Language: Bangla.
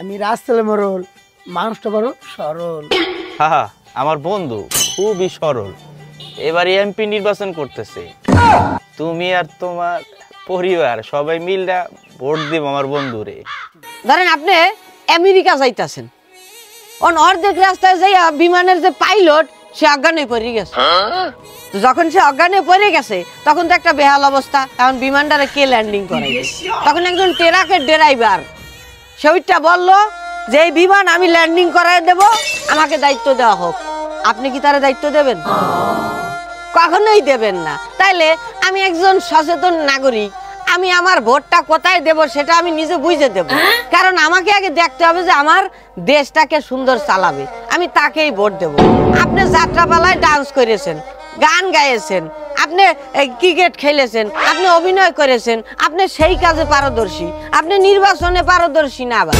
আমি রাস্তায় মরল, মানুষটা বড় সরল। হ্যাঁ, আমার বন্ধু খুবই সরল, এবার এমপি নির্বাচন করতেছে। তুমি আর তোমার পরিবার সবাই মিলরা ভোট দিব আমার বন্ধুরে। ধরেন আপনি আমেরিকা যাইতাছেন, অর্ধেক রাস্তায় যাইয়া বিমানের যে পাইলট সে অজ্ঞান হয়ে পড়ে গেছে। যখন সে অজ্ঞান হয়ে পড়ে গেছে তখন তো একটা বেহাল অবস্থা। এখন বিমানটারে কে ল্যান্ডিং করাইবে? তখন একজন ট্রাকের ড্রাইভার সেটা বললো যে এই বিমান আমি ল্যান্ডিং করাই দেব, আমাকে দায়িত্ব দেওয়া হোক। আপনি কি তার দায়িত্ব দেবেন? কখনোই দেবেন না। তাইলে আমি একজন সচেতন নাগরিক, আমি আমার ভোটটা কোথায় দেব সেটা আমি নিজে বুঝে দেব। কারণ আমাকে আগে দেখতে হবে যে আমার দেশটাকে সুন্দর চালাবে, আমি তাকেই ভোট দেব। আপনি যাত্রাপালায় ডান্স করেছেন, গান গাইছেন, আপনি ক্রিকেট খেলেছেন, আপনি অভিনয় করেছেন, আপনি সেই কাজে পারদর্শী, আপনি নির্বাচনে পারদর্শী না। আবার